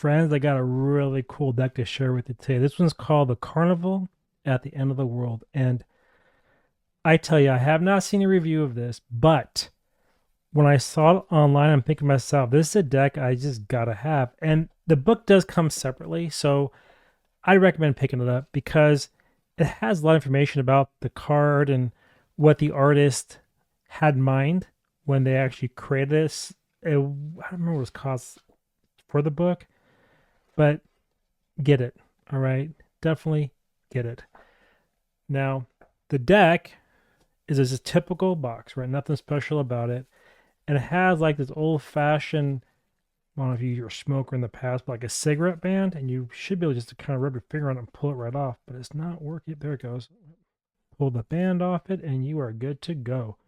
friends, I got a really cool deck to share with you today. This one's called the Carnival at the End of the World. And I tell you, I have not seen a review of this, but when I saw it online, I'm thinking to myself, this is a deck I just gotta have. And the book does come separately, so I recommend picking it up because it has a lot of information about the card and what the artist had in mind when they actually created this. I don't remember what it was cost for the book, but get it. All right. Definitely get it. Now, the deck is just a typical box, right? Nothing special about it. And it has like this old fashioned, I don't know if you were a smoker in the past, but like a cigarette band, and you should be able just to kind of rub your finger on it and pull it right off, but it's not working. There it goes. Pull the band off it, and you are good to go.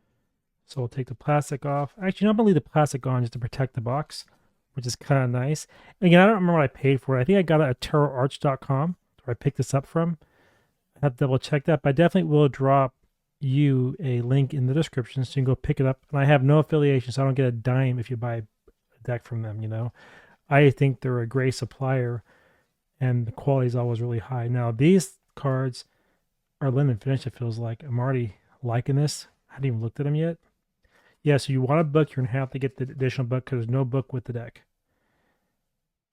So we'll take the plastic off. Actually, I'm going to leave the plastic on just to protect the box, which is kind of nice. And again, I don't remember what I paid for it. I think I got it at tarotArts.com, where I picked this up from. I have to double check that, but I definitely will drop you a link in the description so you can go pick it up. And I have no affiliation, so I don't get a dime if you buy a deck from them, you know. I think they're a great supplier and the quality is always really high. Now, these cards are limited finish, it feels like. I'm already liking this. I haven't even looked at them yet. Yeah, so you want a book, you're going to have to get the additional book because there's no book with the deck.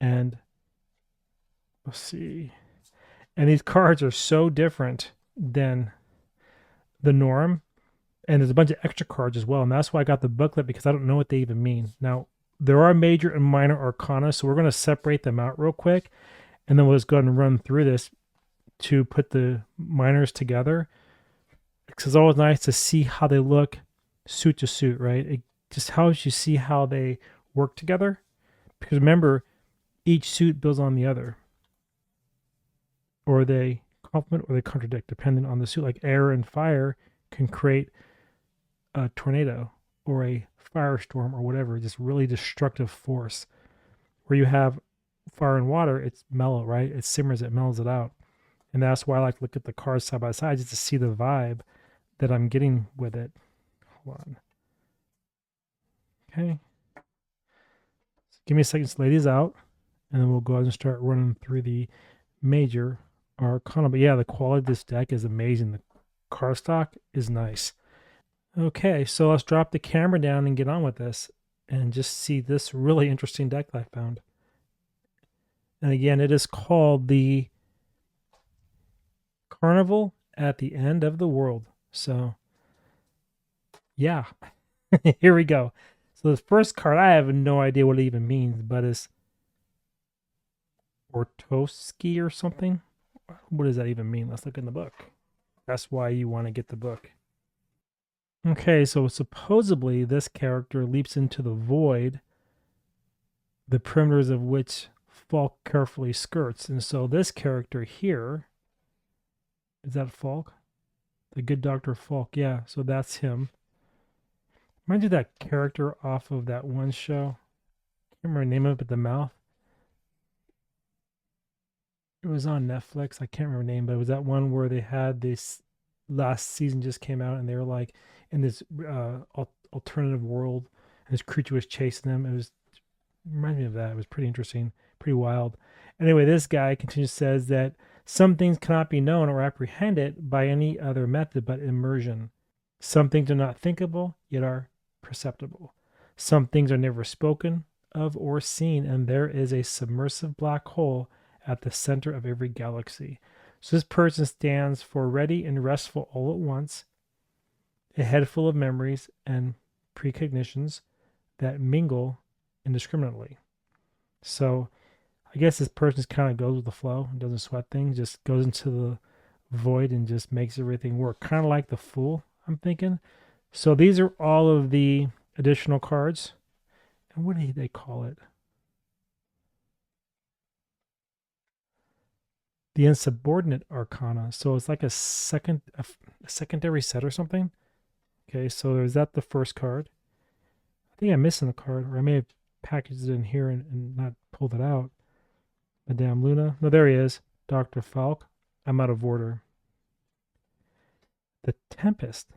And let's see. And these cards are so different than the norm. And there's a bunch of extra cards as well. And that's why I got the booklet because I don't know what they even mean. Now, there are major and minor arcana, so we're going to separate them out real quick. And then we'll just go ahead and run through this to put the minors together. Because it's always nice to see how they look suit to suit, right? It just helps you see how they work together. Because remember, each suit builds on the other. Or they complement or they contradict, depending on the suit. Like air and fire can create a tornado or a firestorm or whatever, just really destructive force. Where you have fire and water, it's mellow, right? It simmers, it mellows it out. And that's why I like to look at the cards side by side just to see the vibe that I'm getting with it. Hold on. Okay. So give me a second to lay these out, and then we'll go ahead and start running through the major arcana. But yeah, the quality of this deck is amazing. The cardstock is nice. Okay, so let's drop the camera down and get on with this and just see this really interesting deck that I found. And again, it is called the Carnival at the End of the World. So, yeah, here we go. So, this first card, I have no idea what it even means, but it's Ortoski or something. What does that even mean? Let's look in the book. That's why you want to get the book. Okay, so supposedly this character leaps into the void, the perimeters of which Falk carefully skirts. And so this character here, is that Falk? The good Dr. Falk, yeah, so that's him. Reminds you of that character off of that one show. I can't remember the name of it, but the mouth. It was on Netflix. I can't remember the name, but it was that one where they had this last season just came out and they were like in this alternative world and this creature was chasing them. It was reminded me of that. It was pretty interesting, pretty wild. Anyway, this guy continues says that some things cannot be known or apprehended by any other method but immersion. Some things are not thinkable, yet are perceptible. Some things are never spoken of or seen, and there is a submersive black hole at the center of every galaxy. So this person stands for ready and restful all at once, a head full of memories and precognitions that mingle indiscriminately. So I guess this person kind of goes with the flow and doesn't sweat things, just goes into the void and just makes everything work. Kind of like the Fool, I'm thinking. So these are all of the additional cards. And what do they call it? The Insubordinate Arcana. So it's like a secondary set or something. Okay, so is that the first card? I think I'm missing a card, or I may have packaged it in here and not pulled it out. Madame Luna. No, there he is. Dr. Falk. I'm out of order. The Tempest.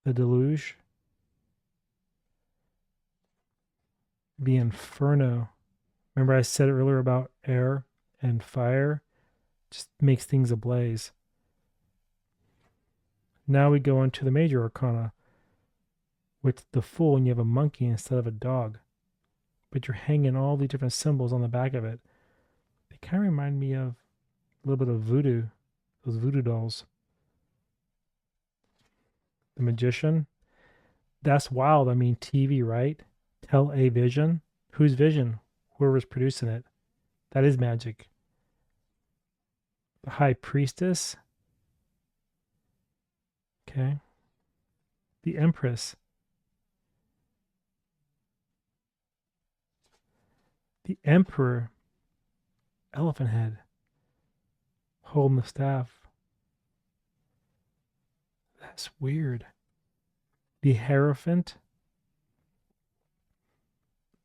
The Deluge. The Inferno. Remember I said earlier about air and fire? Just makes things ablaze. Now we go into the Major Arcana, with the Fool, and you have a monkey instead of a dog. But you're hanging all these different symbols on the back of it. They kind of remind me of a little bit of voodoo, those voodoo dolls. The Magician. That's wild. I mean, TV, right? Tell a vision. Whose vision? Whoever's producing it. That is magic. The High Priestess. Okay. The Empress. The Emperor. Elephant head. Holding the staff. That's weird. The Hierophant.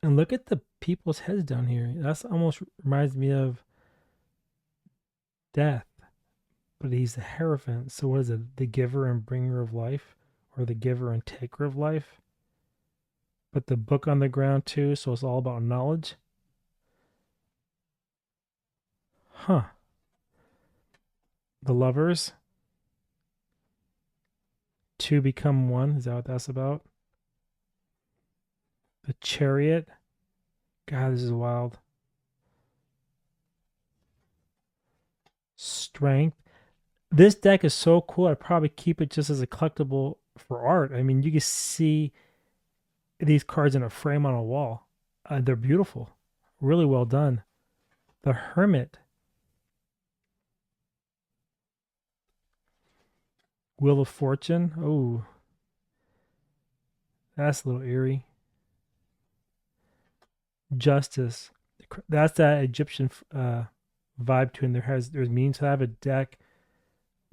And look at the people's heads down here. That's almost reminds me of death. But he's the Hierophant. So what is it? The giver and bringer of life? Or the giver and taker of life? But the book on the ground too, so it's all about knowledge. Huh. The Lovers. Two become one. Is that what that's about? The Chariot. God, this is wild. Strength. This deck is so cool. I'd probably keep it just as a collectible for art. I mean, you can see these cards in a frame on a wall. They're beautiful. Really well done. The Hermit. Wheel of Fortune. Oh, that's a little eerie. Justice. That's that Egyptian vibe to it. There's means to have a deck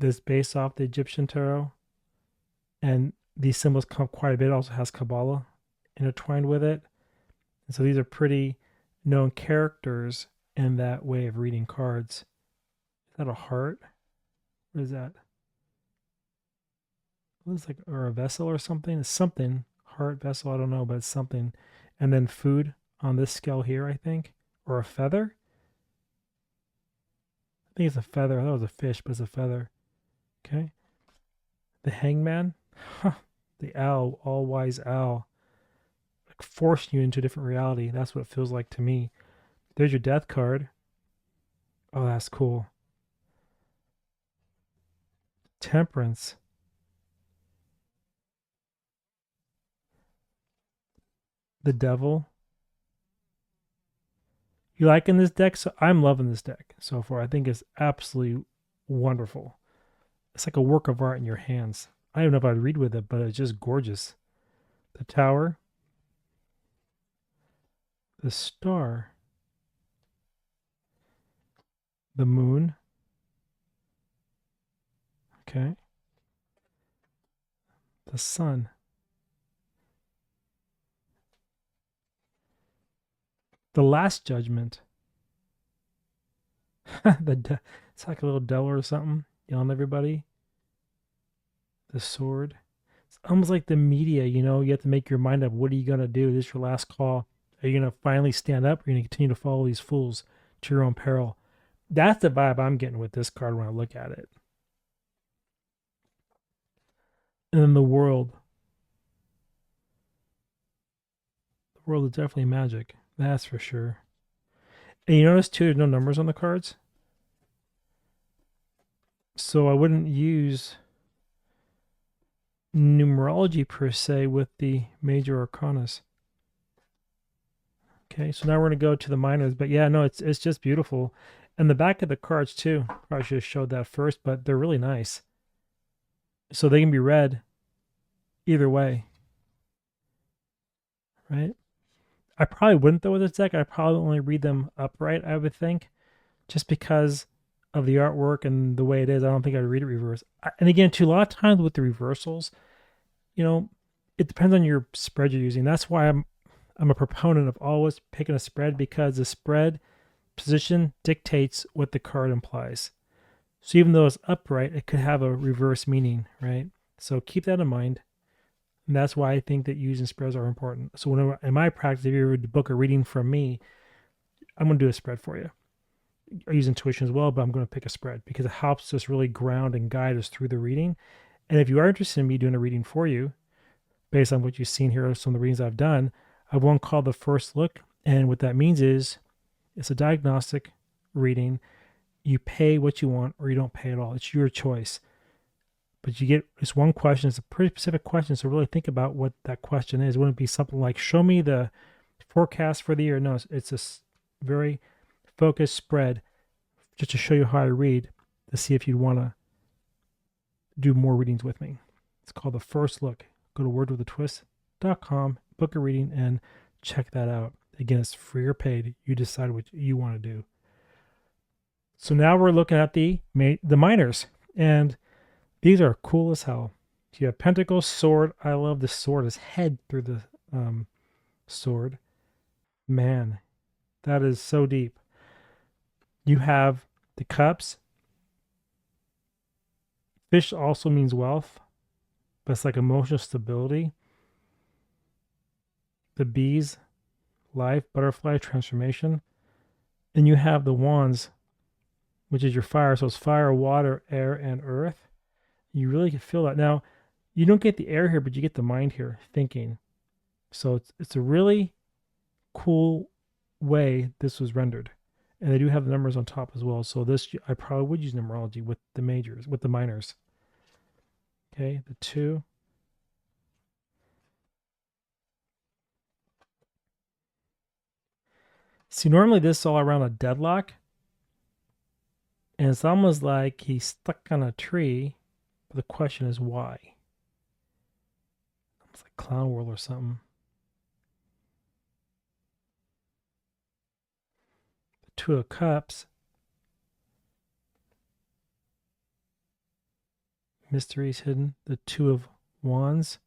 that's based off the Egyptian tarot, and these symbols come quite a bit. It also has Kabbalah intertwined with it, and so these are pretty known characters in that way of reading cards. Is that a heart? What is that? Looks like, or a vessel or something. It's something. Heart, vessel, I don't know, but it's something. And then food on this scale here, I think. Or a feather? I think it's a feather. I thought it was a fish, but it's a feather. Okay. The Hangman. Huh. The owl, all wise owl. Like forcing you into a different reality. That's what it feels like to me. There's your death card. Oh, that's cool. Temperance. The Devil. You liking this deck? So I'm loving this deck so far. I think it's absolutely wonderful. It's like a work of art in your hands. I don't know if I'd read with it, but it's just gorgeous. The Tower. The Star. The Moon. Okay. The Sun. The Last Judgment. It's like a little devil or something yelling at everybody. The Sword. It's almost like the media, you know, you have to make your mind up. What are you going to do? This is your last call. Are you going to finally stand up? Or are you going to continue to follow these fools to your own peril? That's the vibe I'm getting with this card when I look at it. And then the World. The World is definitely magic. That's for sure. And you notice too, there's no numbers on the cards. So I wouldn't use numerology per se with the major arcanas. Okay, so now we're going to go to the minors. But yeah, no, it's just beautiful. And the back of the cards too. Probably should have showed that first, but they're really nice. So they can be read either way. Right? I probably wouldn't though with this deck. I'd probably only read them upright, I would think. Just because of the artwork and the way it is, I don't think I'd read it reverse. And again, too, a lot of times with the reversals, you know, it depends on your spread you're using. That's why I'm a proponent of always picking a spread, because the spread position dictates what the card implies. So even though it's upright, it could have a reverse meaning, right? So keep that in mind. And that's why I think that using spreads are important. So whenever in my practice, if you ever book a reading from me, I'm going to do a spread for you. I use intuition as well, but I'm going to pick a spread because it helps us really ground and guide us through the reading. And if you are interested in me doing a reading for you, based on what you've seen here, some of the readings I've done, I have one called the first look. And what that means is it's a diagnostic reading. You pay what you want or you don't pay at all. It's your choice. But you get this one question. It's a pretty specific question. So really think about what that question is. Wouldn't it be something like, show me the forecast for the year? No, it's a very focused spread just to show you how I read to see if you'd want to do more readings with me. It's called the first look. Go to wordwithatwist.com, book a reading, and check that out. Again, it's free or paid. You decide what you want to do. So now we're looking at the minors, and these are cool as hell. You have Pentacles, Sword. I love the sword. His head through the sword. Man, that is so deep. You have the Cups. Fish also means wealth, but it's like emotional stability. The Bees, life, butterfly, transformation. And you have the Wands, which is your fire. So it's fire, water, air, and earth. You really can feel that. Now, you don't get the air here, but you get the mind here, thinking. So it's a really cool way this was rendered. And they do have the numbers on top as well. So this, I probably would use numerology with the majors, with the minors. Okay, the 2. See, normally this is all around a deadlock. And it's almost like he's stuck on a tree. But the question is why? It's like Clown World or something. The 2 of Cups. Mysteries hidden. The 2 of Wands.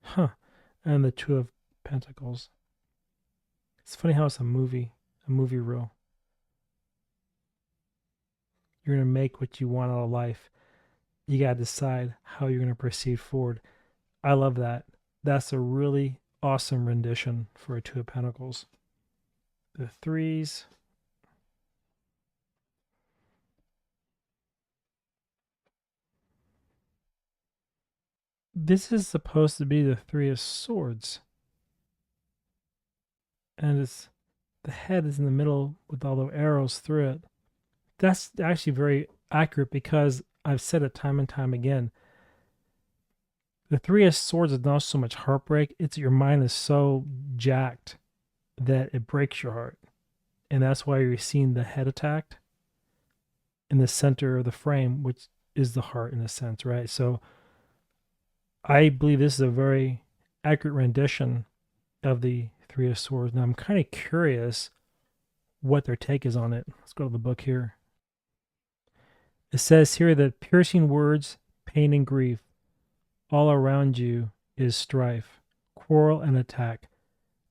Huh. And the 2 of Pentacles. It's funny how it's a movie reel. You're going to make what you want out of life. You got to decide how you're going to proceed forward. I love that. That's a really awesome rendition for a 2 of Pentacles. The 3s. This is supposed to be the 3 of Swords. And it's the head is in the middle with all the arrows through it. That's actually very accurate because I've said it time and time again. The 3 of Swords is not so much heartbreak. It's your mind is so jacked that it breaks your heart. And that's why you're seeing the head attacked in the center of the frame, which is the heart in a sense, right? So I believe this is a very accurate rendition of the 3 of Swords. Now I'm kind of curious what their take is on it. Let's go to the book here. It says here that piercing words, pain and grief, all around you is strife, quarrel and attack,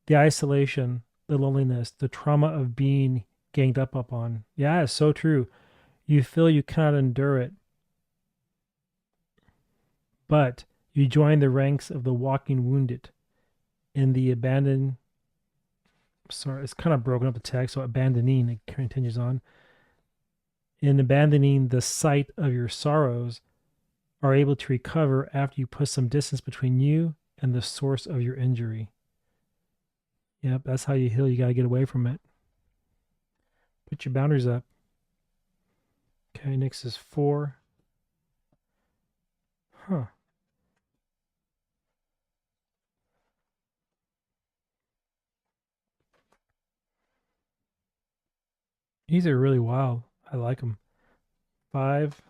the isolation, the loneliness, the trauma of being ganged up upon. Yeah, it's so true. You feel you cannot endure it, but you join the ranks of the walking wounded in the abandoned. Sorry, it's kind of broken up the text, so abandoning, it continues on. In abandoning the sight of your sorrows, are able to recover after you put some distance between you and the source of your injury. Yep, that's how you heal. You got to get away from it. Put your boundaries up. Okay, next is 4. Huh. These are really wild. I like them. 5.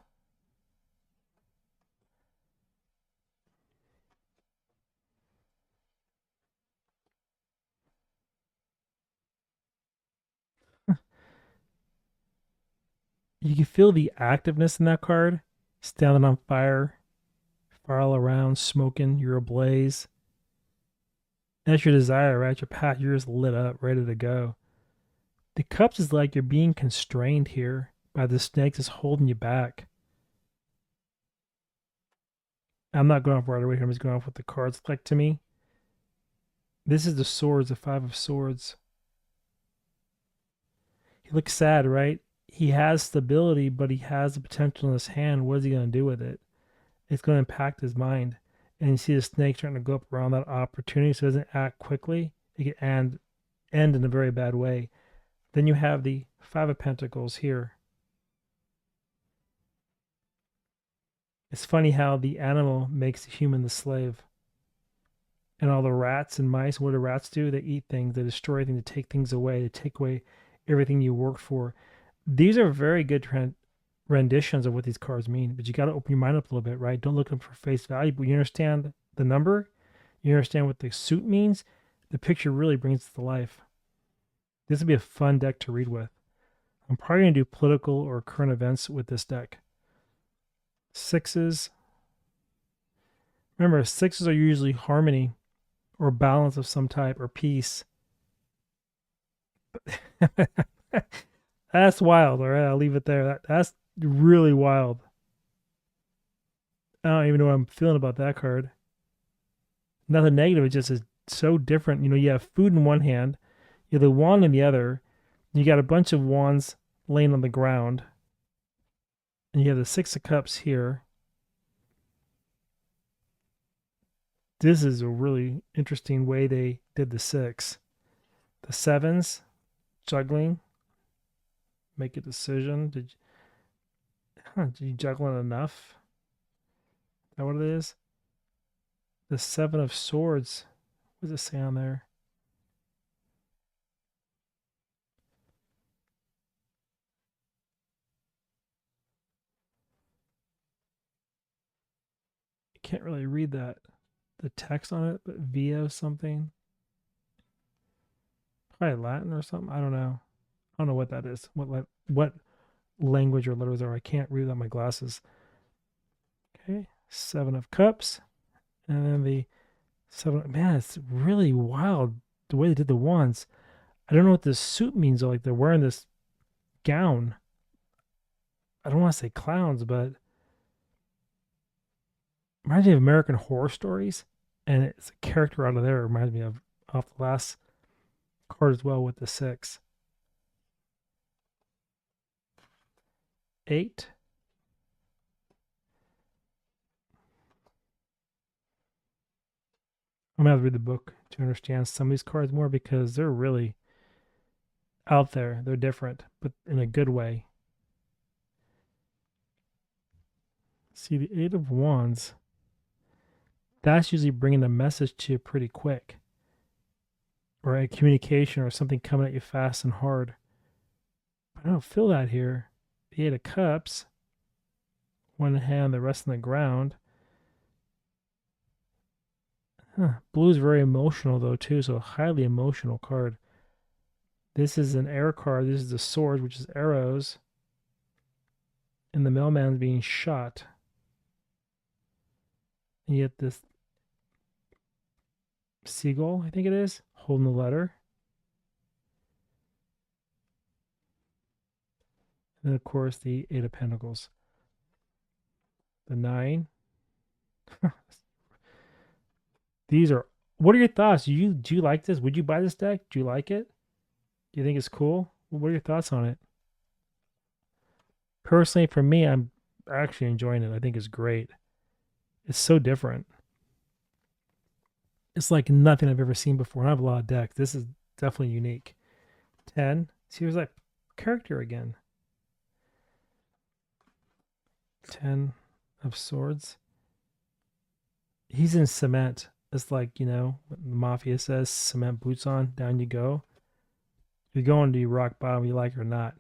You can feel the activeness in that card. Standing on fire, fire all around, smoking, you're ablaze. That's your desire, right? Your path, you're just lit up, ready to go. The Cups is like you're being constrained here by the snake that's holding you back. I'm not going off right away here. I'm just going off what the cards look like to me. This is the swords, the five of swords. He looks sad, right? He has stability, but he has the potential in his hand. What is he going to do with it? It's going to impact his mind. And you see the snake trying to go up around that opportunity so it doesn't act quickly. It can end in a very bad way. Then you have the Five of Pentacles here. It's funny how the animal makes the human the slave. And all the rats and mice, what do rats do? They eat things, they destroy things, they take things away, they take away everything you worked for. These are very good renditions of what these cards mean, but you got to open your mind up a little bit, right? Don't look at them for face value, but you understand the number, you understand what the suit means. The picture really brings it to life. This would be a fun deck to read with. I'm probably going to do political or current events with this deck. Sixes. Remember, sixes are usually harmony or balance of some type or peace. That's wild. All right, I'll leave it there. That's really wild. I don't even know what I'm feeling about that card. Nothing negative. It just is so different. You know, you have food in one hand, you have the wand in the other. You got a bunch of wands laying on the ground, and you have the Six of Cups here. This is a really interesting way they did the six. The sevens, juggling. Make a decision. Did you juggle it enough? Is that what it is? The Seven of Swords. What does it say on there? You can't really read that. The text on it, but via something. Probably Latin or something. I don't know. I don't know what that is. What language or letters are. I can't read without my glasses. Okay. Seven of Cups. And then the seven. Man, it's really wild the way they did the wands. I don't know what this suit means though. Like they're wearing this gown. I don't want to say clowns, but reminds me of American Horror Stories. And it's a character out of there. It reminds me of off the last card as well with the six. Eight. I'm gonna have to read the book to understand some of these cards more because they're really out there. They're different, but in a good way. See, the Eight of Wands, that's usually bringing a message to you pretty quick, or a communication or something coming at you fast and hard. But I don't feel that here. The Eight of Cups, one hand, the rest on the ground. Blue is very emotional though too, so a highly emotional card. This is an air card. This is the sword, which is arrows, and the mailman's being shot. And yet this seagull, I think it is, holding the letter. And then of course the Eight of Pentacles. The nine. These are, what are your thoughts? Do you like this? Would you buy this deck? Do you like it? Do you think it's cool? What are your thoughts on it? Personally, for me, I'm actually enjoying it. I think it's great. It's so different. It's like nothing I've ever seen before. And I have a lot of decks. This is definitely unique. 10. See, here's that character again. 10 of Swords. He's in cement. It's like, you know, what the mafia says, cement boots on, down you go. You're going to rock bottom, you like it or not.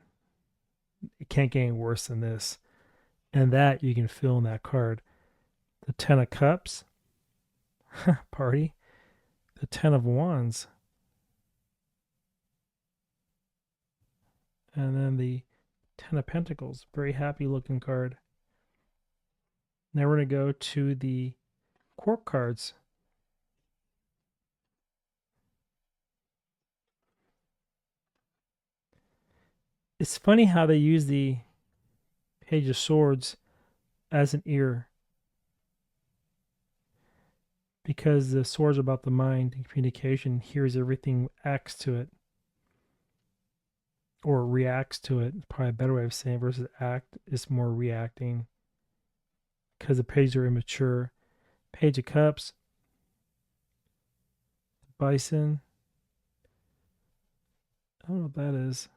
It can't get any worse than this. And that you can feel in that card. The Ten of Cups. Party. The Ten of Wands. And then the Ten of Pentacles. Very happy looking card. Now we're going to go to the Quark cards. It's funny how they use the Page of Swords as an ear. because the sword's about the mind and communication, hears everything, acts to it, or reacts to it. Probably a better way of saying it, versus act is more reacting because the pages are immature. Page of Cups, Bison. I don't know what that is.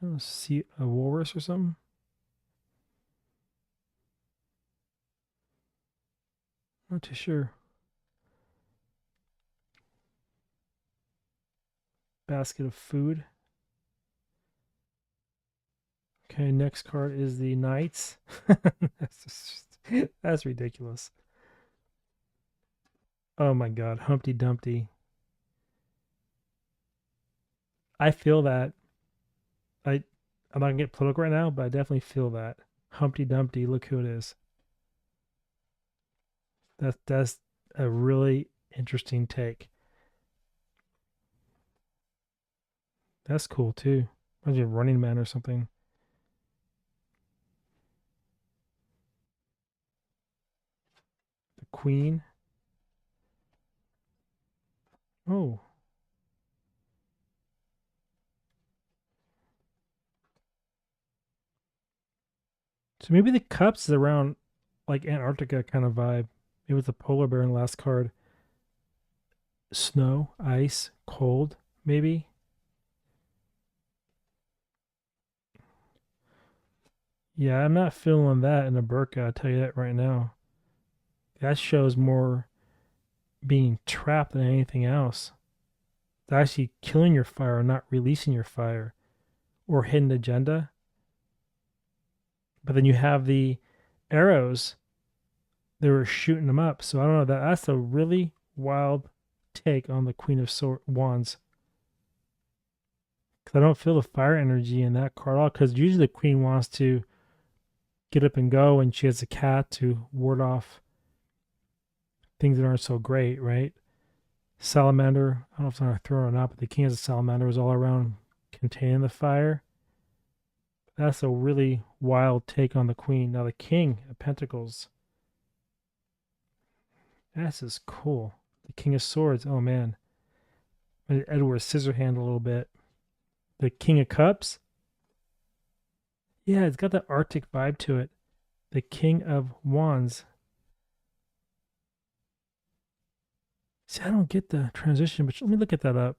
I don't see a walrus or something. Not too sure. Basket of food. Okay, next card is the Knights. That's ridiculous. Oh my god, Humpty Dumpty. I feel that. I'm not gonna get political right now, but I definitely feel that. Humpty Dumpty, look who it is. That's a really interesting take. That's cool too. Imagine Running Man or something. The Queen. Oh. So maybe the cups is around like Antarctica kind of vibe. It was the polar bear in the last card. Snow, ice, cold, maybe. Yeah, I'm not feeling that in a burqa, I'll tell you that right now. That shows more being trapped than anything else. It's actually killing your fire, not releasing your fire, or hidden agenda. But then you have the arrows, they were shooting them up. So I don't know, that's a really wild take on the Queen of Wands. Because I don't feel the fire energy in that card at all. Because usually the Queen wants to get up and go, and she has a cat to ward off things that aren't so great, right? Salamander, I don't know if it's on a throne or not, but the King as a salamander was all around containing the fire. That's a really wild take on the Queen. Now the King of Pentacles. This is cool. The King of Swords. Oh man. Edward Scissorhand a little bit. The King of Cups. Yeah, it's got that Arctic vibe to it. The King of Wands. See, I don't get the transition, but let me look at that up.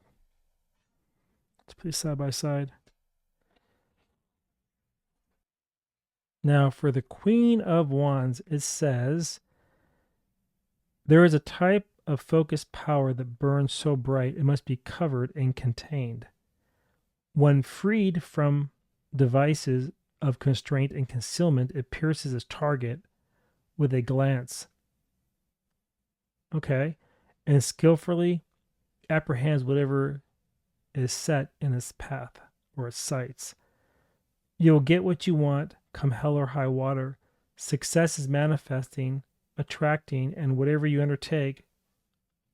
Let's put it side by side. Now, for the Queen of Wands, it says, there is a type of focused power that burns so bright it must be covered and contained. When freed from devices of constraint and concealment, it pierces its target with a glance. Okay. And skillfully apprehends whatever is set in its path or its sights. You'll get what you want, come hell or high water. Success is manifesting, attracting, and whatever you undertake,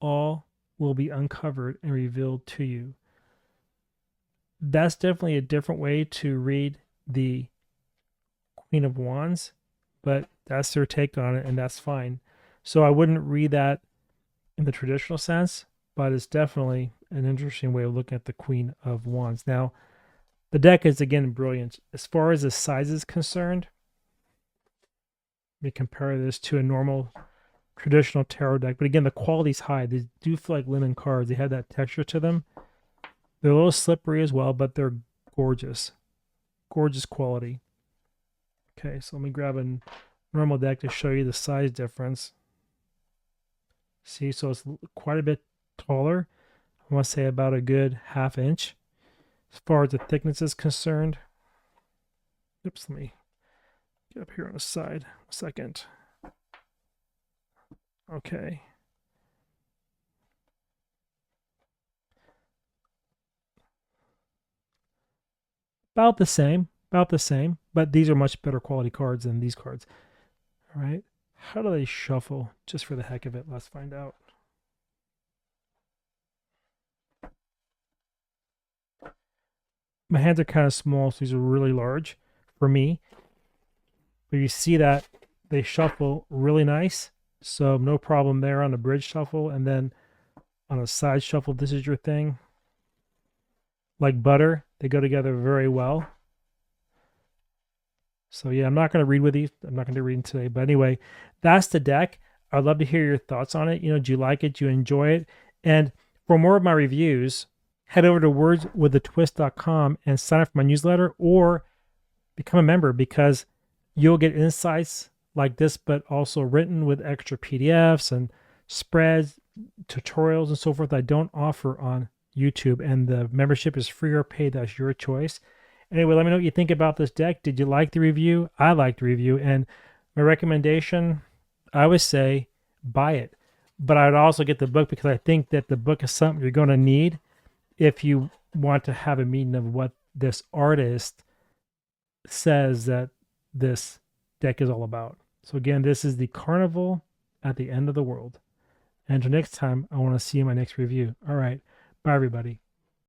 all will be uncovered and revealed to you. That's definitely a different way to read the Queen of Wands, but that's their take on it, and that's fine. So I wouldn't read that in the traditional sense, but it's definitely an interesting way of looking at the Queen of Wands. Now, the deck is, again, brilliant. As far as the size is concerned, let me compare this to a normal traditional tarot deck. But again, the quality's high. They do feel like linen cards. They have that texture to them. They're a little slippery as well, but they're gorgeous. Gorgeous quality. Okay, so let me grab a normal deck to show you the size difference. See, so it's quite a bit taller. I want to say about a good ½ inch. As far as the thickness is concerned, oops, let me get up here on the side a second. Okay. About the same, but these are much better quality cards than these cards. All right. How do they shuffle? Just for the heck of it, let's find out. My hands are kind of small, so these are really large for me. But you see that they shuffle really nice. So no problem there on a bridge shuffle. And then on a side shuffle, this is your thing. Like butter, they go together very well. So yeah, I'm not going to read with you. I'm not going to read today. But anyway, that's the deck. I'd love to hear your thoughts on it. Do you like it? Do you enjoy it? And for more of my reviews, head over to wordswithatwist.com and sign up for my newsletter or become a member, because you'll get insights like this, but also written with extra PDFs and spreads, tutorials, and so forth I don't offer on YouTube. And the membership is free or paid. That's your choice. Anyway, let me know what you think about this deck. Did you like the review? I liked the review. And my recommendation, I would say buy it. But I would also get the book, because I think that the book is something you're going to need if you want to have a meaning of what this artist says that this deck is all about. So again, this is the Carnival at the End of the World. And until next time, I want to see you in my next review. All right. Bye, everybody.